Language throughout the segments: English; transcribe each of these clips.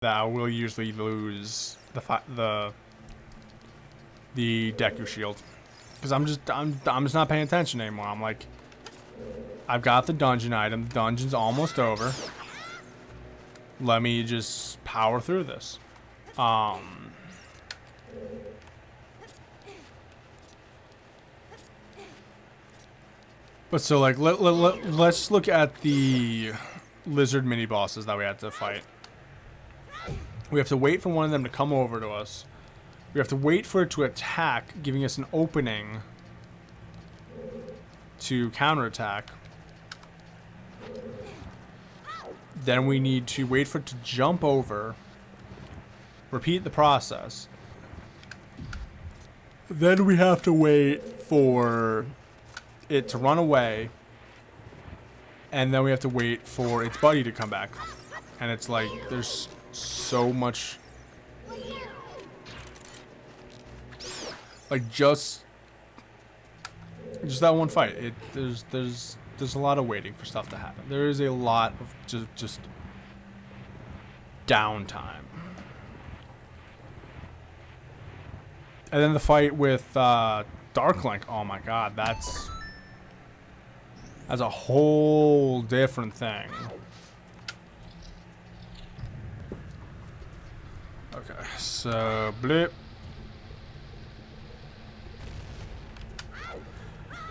that I will usually lose the Deku shield, because I'm just not paying attention anymore. I'm like, I've got the dungeon item. The dungeon's almost over. Let me just power through this. But so like let's look at the lizard mini bosses that we had to fight. We have to wait for one of them to come over to us. We have to wait for it to attack, giving us an opening to counterattack. Then we need to wait for it to jump over. Repeat the process. Then we have to wait for it to run away. And then we have to wait for its buddy to come back. And it's like, there's so much. Like just that one fight. There's a lot of waiting for stuff to happen. There is a lot of just downtime. And then the fight with Dark Link. Oh my god, that's a whole different thing. Okay, so blip.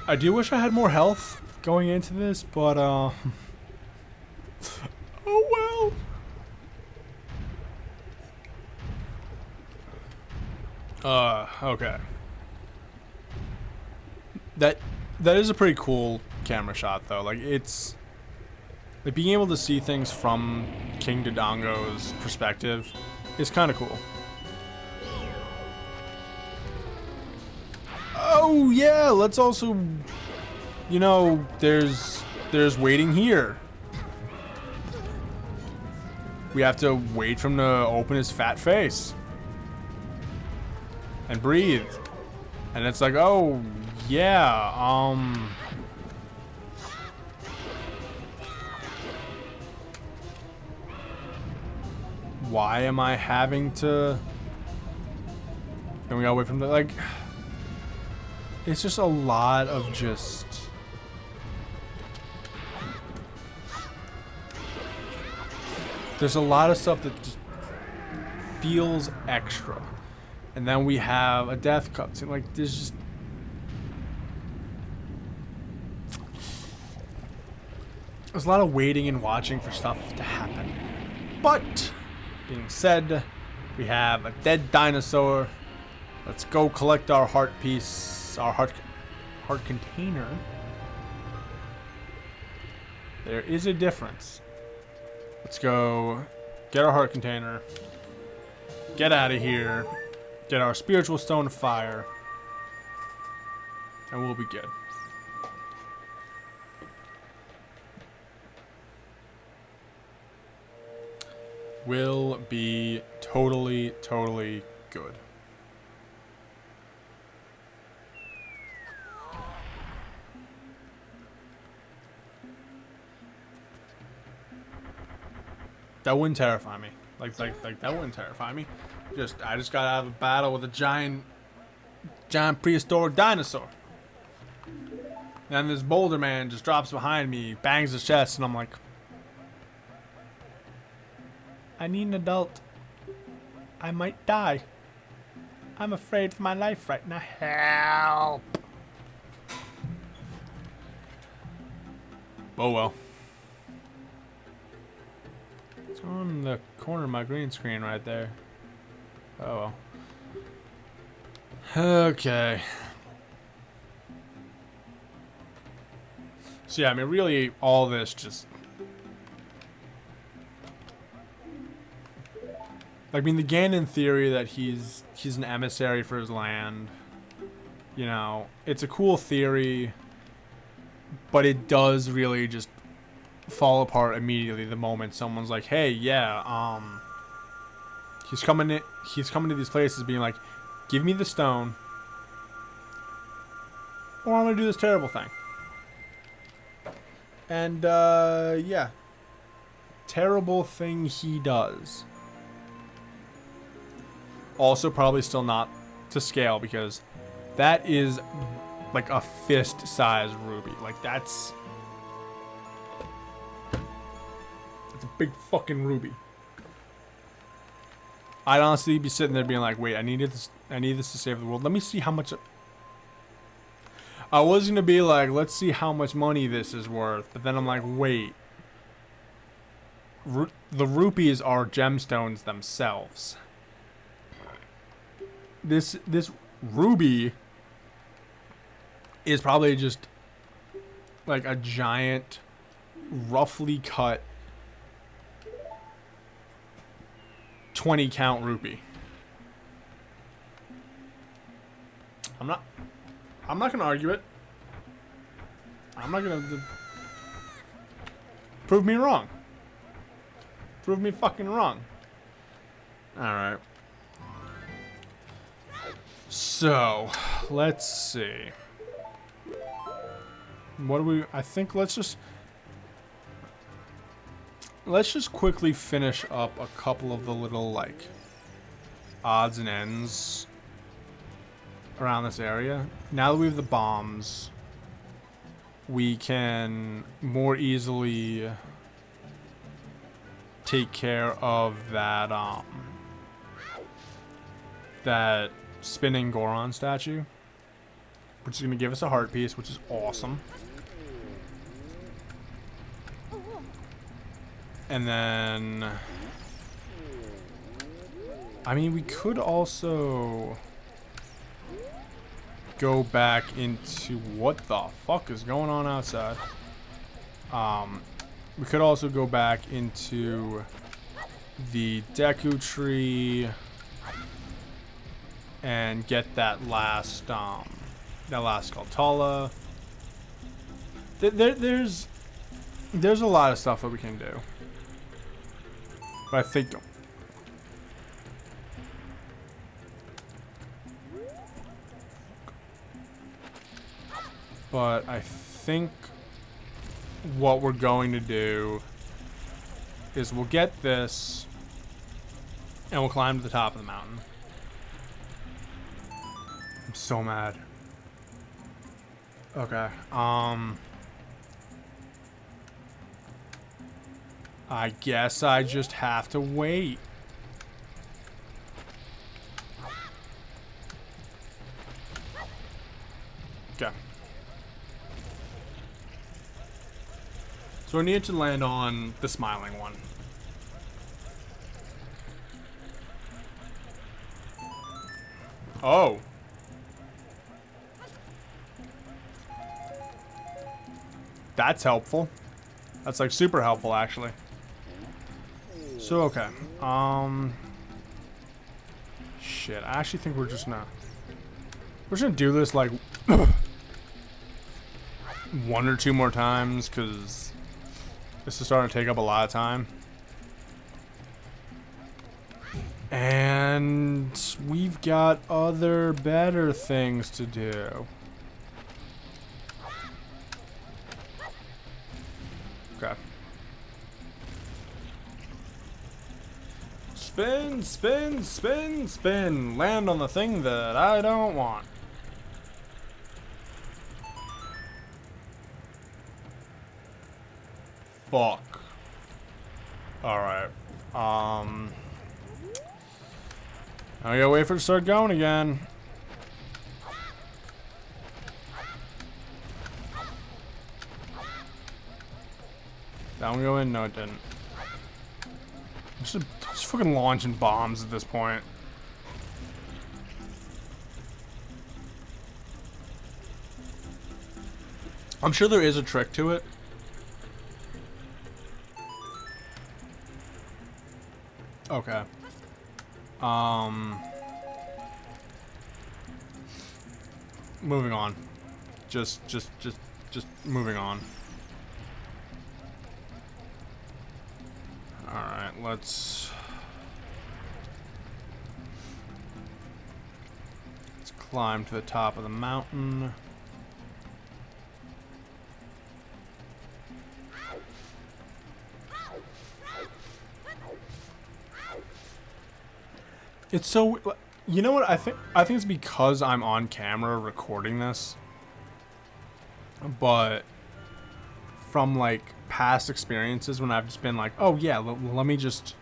I do wish I had more health going into this, but oh well. Okay. That is a pretty cool camera shot though. Like it's like being able to see things from King Dodongo's perspective is kind of cool. Oh yeah, let's also, you know, there's waiting here. We have to wait for him to open his fat face and breathe. And it's like, oh yeah, why am I having to? Then we gotta wait from the like. It's just a lot of just. There's a lot of stuff that just feels extra. And then we have a death cutscene. Like, there's just. There's a lot of waiting and watching for stuff to happen. But, being said, we have a dead dinosaur. Let's go collect our heart piece, our heart container. There is a difference. Let's go get our heart container. Get out of here. Get our spiritual stone of fire. And we'll be good. Will be totally good. That wouldn't terrify me. Like that wouldn't terrify me. I just got out of a battle with a giant prehistoric dinosaur. Then this boulder man just drops behind me, bangs his chest, and I'm like, I need an adult. I might die. I'm afraid for my life right now. Help. Oh well. It's on the corner of my green screen right there. Oh well. Okay. So yeah, I mean really all this just I mean the Ganon theory that he's an emissary for his land. You know, it's a cool theory, but it does really just fall apart immediately the moment someone's like, "Hey, yeah, he's coming to these places being like, give me the stone, or I'm gonna do this terrible thing." And yeah, terrible thing he does. Also, probably still not to scale because that is like a fist-sized ruby. Like, that's a big fucking ruby. I'd honestly be sitting there being like, wait, I need this to save the world. Let me see how much. I was gonna be like, let's see how much money this is worth, but then I'm like, wait. The rupees are gemstones themselves. This ruby is probably just like a giant, roughly cut 20 count rupee. I'm not gonna argue it. I'm not gonna prove me wrong. Prove me fucking wrong. Alright. So, let's see. What do we... I think let's just quickly finish up a couple of the little, like, odds and ends around this area. Now that we have the bombs, we can more easily take care of that, that spinning Goron statue, which is going to give us a heart piece, which is awesome. And then, I mean, we could also go back into what the fuck is going on outside. We could also go back into the Deku tree and get that last Kaltala. There's a lot of stuff that we can do. But I think what we're going to do is we'll get this and we'll climb to the top of the mountain. I'm so mad. Okay. I guess I just have to wait. Okay. So I need to land on the smiling one. Oh. That's helpful. That's like super helpful actually. So okay. Shit, I actually think we're just gonna do this like one or two more times because this is starting to take up a lot of time. And we've got other better things to do. Okay. Spin, spin, spin, spin. Land on the thing that I don't want. Fuck. Alright. I gotta wait for it to start going again. That one go in? No, it didn't. Just fucking launching bombs at this point. I'm sure there is a trick to it. Okay. Moving on. Just moving on. Alright, let's climb to the top of the mountain. It's so... You know what? I think it's because I'm on camera recording this. But from like past experiences when I've just been like, oh yeah, let me just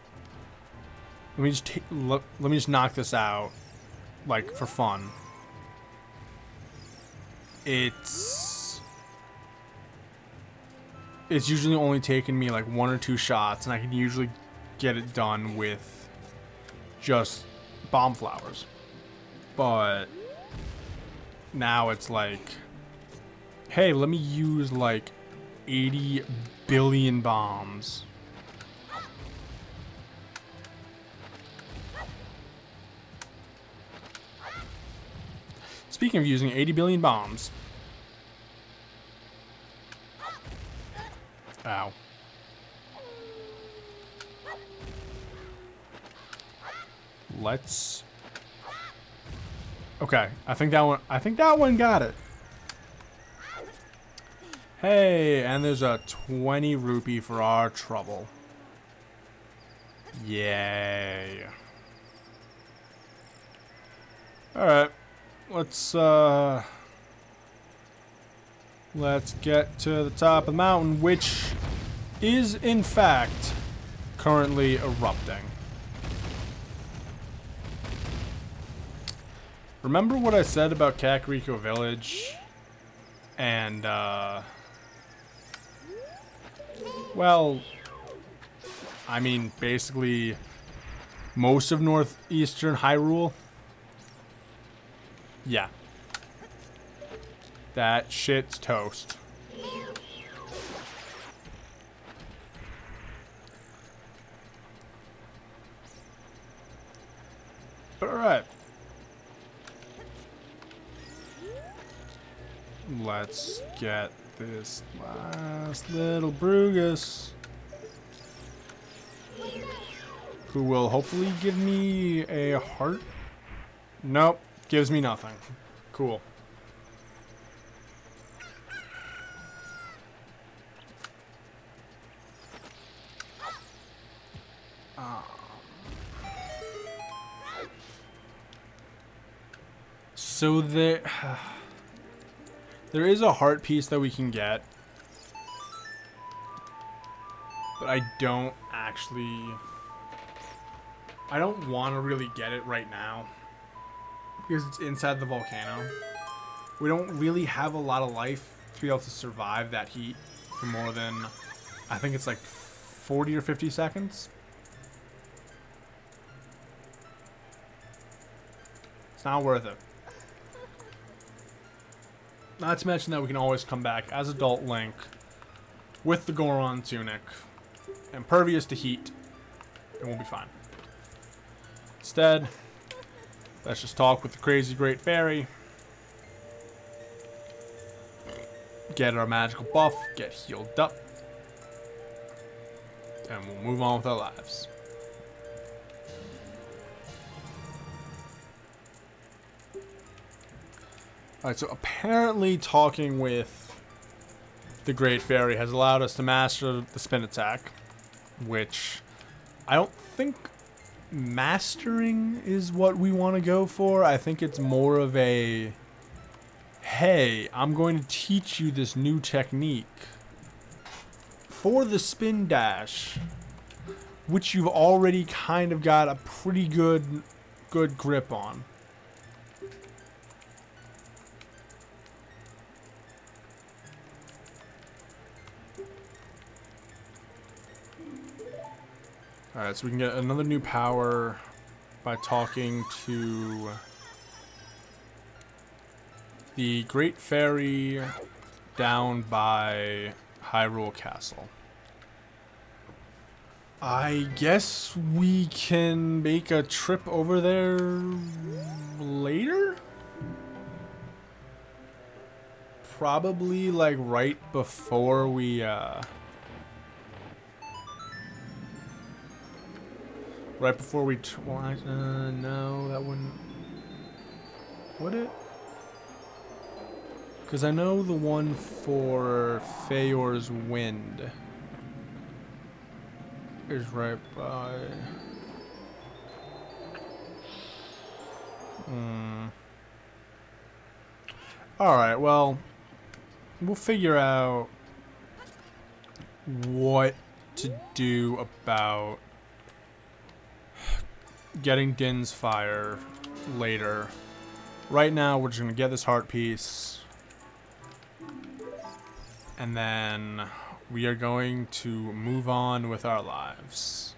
knock this out, like for fun. It's usually only taking me like 1 or 2 shots, and I can usually get it done with just bomb flowers. But now it's like, hey, let me use like 80 billion bombs. Speaking of using 80 billion bombs. Ow. Let's... Okay, I think that one got it. Hey, and there's a 20 rupee for our trouble. Yay. Alright. Let's get to the top of the mountain, which is in fact currently erupting. Remember what I said about Kakariko Village? And, well, I mean, basically most of northeastern Hyrule? Yeah. That shit's toast. But alright. Let's get this last little Brugus, who will hopefully give me a heart. Nope, gives me nothing. Cool. So there is a heart piece that we can get, but I don't want to really get it right now because it's inside the volcano. We don't really have a lot of life to be able to survive that heat for more than, I think it's like 40 or 50 seconds. It's not worth it. Not to mention that we can always come back as adult Link with the Goron tunic, impervious to heat, and we'll be fine. Instead, let's just talk with the crazy great fairy, get our magical buff, get healed up, and we'll move on with our lives. Alright, so apparently talking with the Great Fairy has allowed us to master the spin attack, which I don't think mastering is what we want to go for. I think it's more of a, hey, I'm going to teach you this new technique for the spin dash, which you've already kind of got a pretty good grip on. Alright, so we can get another new power by talking to the Great Fairy down by Hyrule Castle. I guess we can make a trip over there later? Probably like right before we right before we no, that wouldn't. Would it? Because I know the one for Feyor's Wind is right by. Alright, well, we'll figure out what to do about getting Din's fire later. Right now, we're just going to get this heart piece. And then we are going to move on with our lives.